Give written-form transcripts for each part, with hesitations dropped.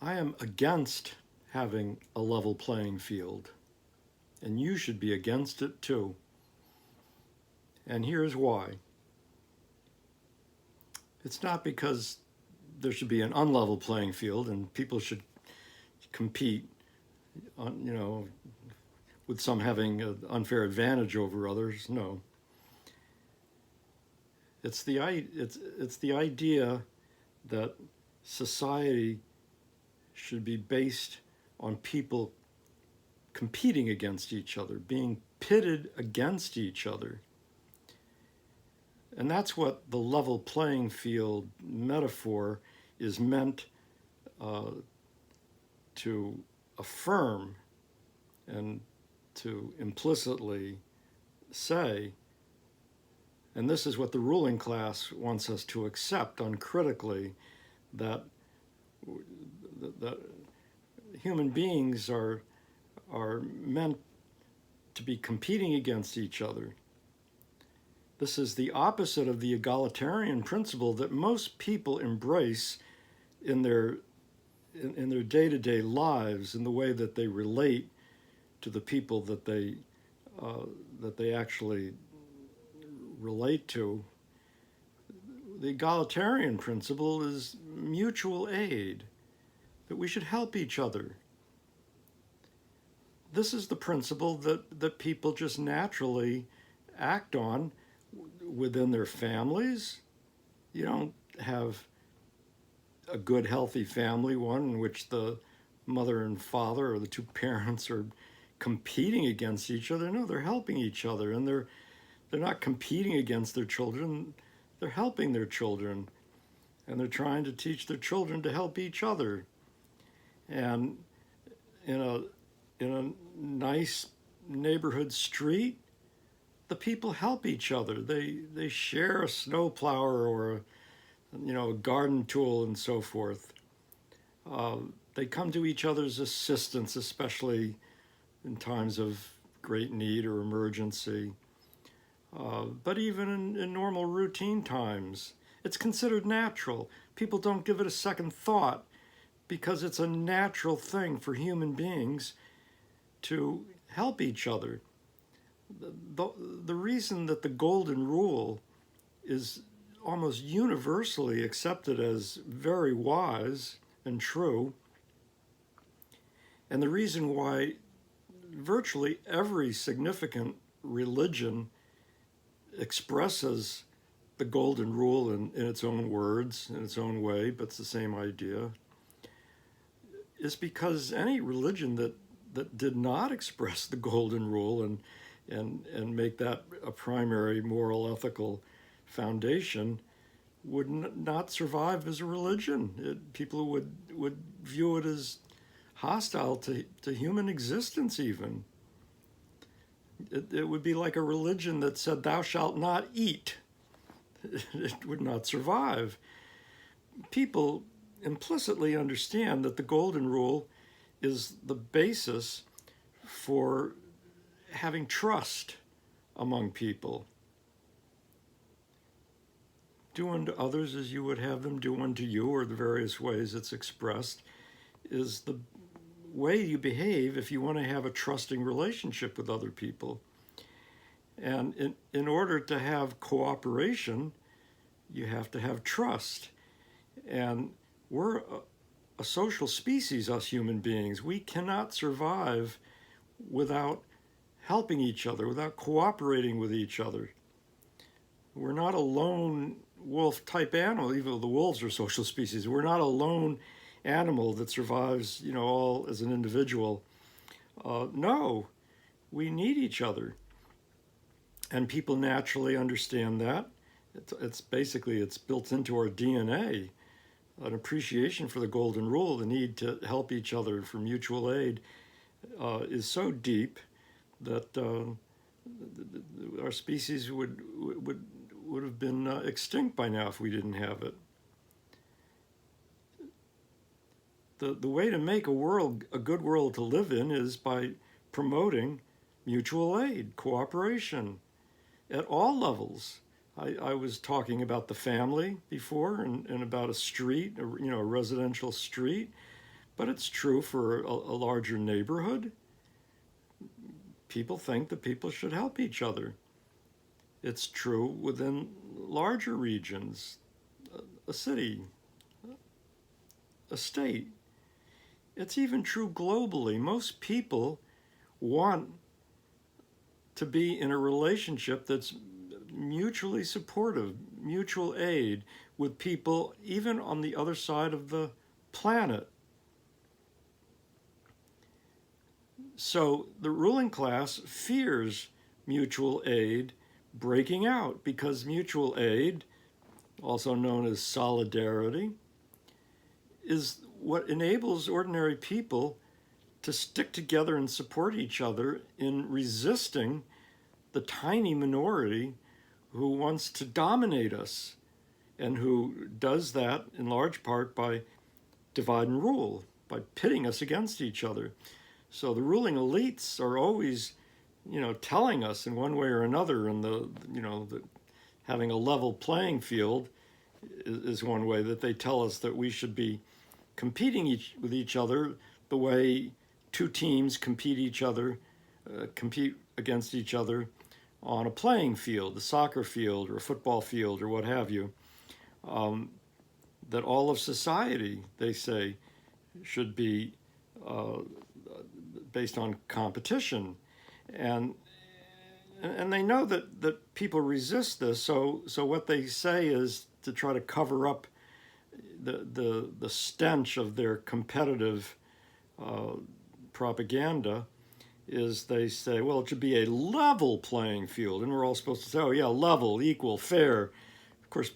I am against having a level playing field, and you should be against it too. And here's why. It's not because there should be an unlevel playing field and people should compete on, with some having an unfair advantage over others. No. It's the idea that society should be based on people competing against each other, being pitted against each other. And that's what the level playing field metaphor is meant uh, to affirm and to implicitly say. And this is what the ruling class wants us to accept uncritically, that that human beings are meant to be competing against each other. This is the opposite of the egalitarian principle that most people embrace in their day-to-day lives, in the way that they relate to the people that they actually relate to. The egalitarian principle is mutual aid, that we should help each other. This is the principle that people just naturally act on within their families. You don't have a good, healthy family, one in which the mother and father or the two parents are competing against each other. No, they're helping each other, and they're not competing against their children. They're helping their children, and they're trying to teach their children to help each other. And in a nice neighborhood street, the people help each other. They share a snowplower or a garden tool and so forth. They come to each other's assistance, especially in times of great need or emergency. But even in normal routine times, it's considered natural. People don't give it a second thought because it's a natural thing for human beings to help each other. The reason that the golden rule is almost universally accepted as very wise and true, and the reason why virtually every significant religion expresses the golden rule in its own words, in its own way, but it's the same idea, is because any religion that did not express the golden rule and make that a primary moral, ethical foundation would not survive as a religion. People would view it as hostile to human existence even. It would be like a religion that said, "Thou shalt not eat." It would not survive. People implicitly understand that the golden rule is the basis for having trust among people. Do unto others as you would have them do unto you, or the various ways it's expressed, is the way you behave if you want to have a trusting relationship with other people. And in order to have cooperation, you have to have trust. And we're a social species, us human beings. We cannot survive without helping each other, without cooperating with each other. We're not a lone wolf type animal, even though the wolves are social species. We're not a lone animal that survives, all as an individual. No, we need each other. And people naturally understand that. It's built into our DNA. An appreciation for the golden rule, the need to help each other for mutual aid, is so deep that our species would have been extinct by now if we didn't have it. The way to make a good world to live in, is by promoting mutual aid, cooperation at all levels. I was talking about the family before and about a street, a residential street, but it's true for a larger neighborhood. People think that people should help each other. It's true within larger regions, a city, a state. It's even true globally. Most people want to be in a relationship that's mutually supportive, mutual aid with people even on the other side of the planet. So the ruling class fears mutual aid breaking out because mutual aid, also known as solidarity, is what enables ordinary people to stick together and support each other in resisting the tiny minority who wants to dominate us and who does that in large part by divide and rule, by pitting us against each other. So the ruling elites are always, telling us in one way or another, and having a level playing field is one way that they tell us that we should be competing with each other the way two teams compete against each other on a playing field, a soccer field or a football field or what have you. That all of society, they say, should be based on competition, and they know that people resist this. So what they say is to try to cover up the stench of their competitive propaganda. Is they say, well, it should be a level playing field, and we're all supposed to say, oh yeah, level, equal, fair. Of course,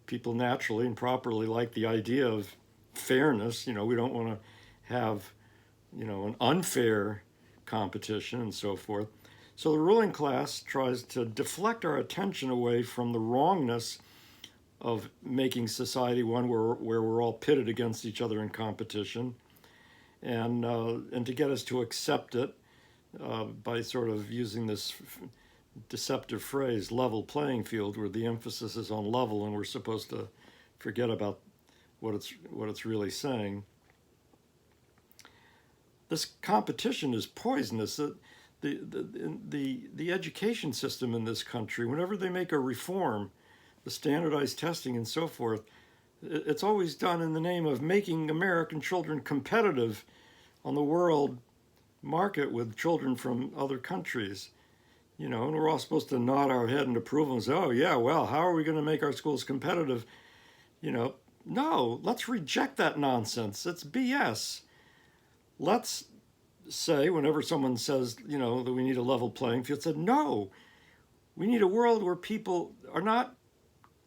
people naturally and properly like the idea of fairness. We don't want to have an unfair competition and so forth. So the ruling class tries to deflect our attention away from the wrongness of making society one where we're all pitted against each other in competition, and to get us to accept it by sort of using this deceptive phrase, level playing field, where the emphasis is on level and we're supposed to forget about what it's really saying. This competition is poisonous. The education system in this country, whenever they make a reform, the standardized testing and so forth, it's always done in the name of making American children competitive on the world market with children from other countries. And we're all supposed to nod our head in approval and say, oh yeah, well, how are we going to make our schools competitive? No, let's reject that nonsense. It's BS. Let's say, whenever someone says, that we need a level playing field, said, no, we need a world where people are not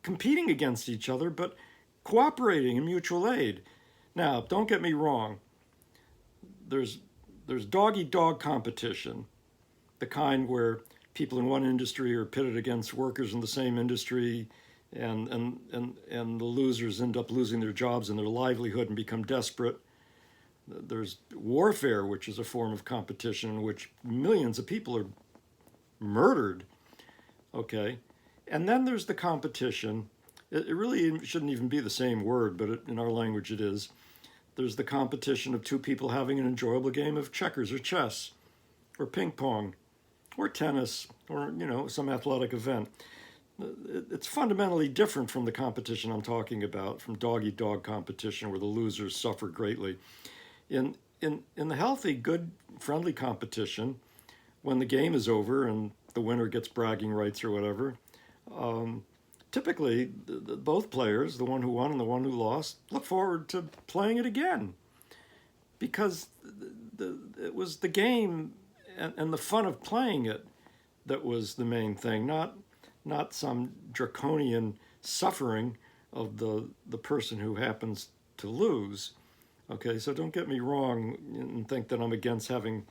competing against each other, but cooperating in mutual aid. Now, don't get me wrong. There's dog-eat-dog competition, the kind where people in one industry are pitted against workers in the same industry, and the losers end up losing their jobs and their livelihood and become desperate. There's warfare, which is a form of competition in which millions of people are murdered. Okay, and then there's the competition. It really shouldn't even be the same word, but in our language it is. There's the competition of two people having an enjoyable game of checkers or chess or ping pong or tennis or, some athletic event. It's fundamentally different from the competition I'm talking about, from dog-eat-dog competition where the losers suffer greatly. In the healthy, good, friendly competition, when the game is over and the winner gets bragging rights or whatever, typically both players, the one who won and the one who lost, look forward to playing it again, because it was the game and the fun of playing it that was the main thing, not some draconian suffering of the person who happens to lose. Okay, so don't get me wrong and think that I'm against having,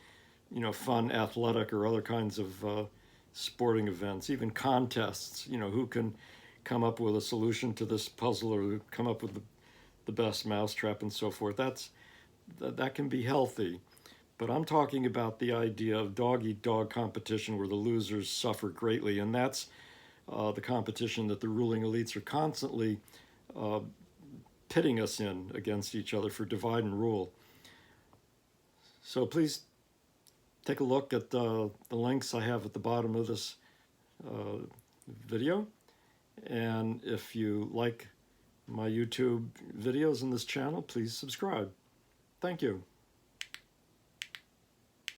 fun athletic or other kinds of sporting events, even contests, who can come up with a solution to this puzzle or come up with the best mousetrap and so forth. That can be healthy. But I'm talking about the idea of dog-eat-dog competition where the losers suffer greatly, and that's the competition that the ruling elites are constantly pitting us in against each other for divide and rule. So please take a look at the links I have at the bottom of this video. And if you like my YouTube videos in this channel, please subscribe. Thank you.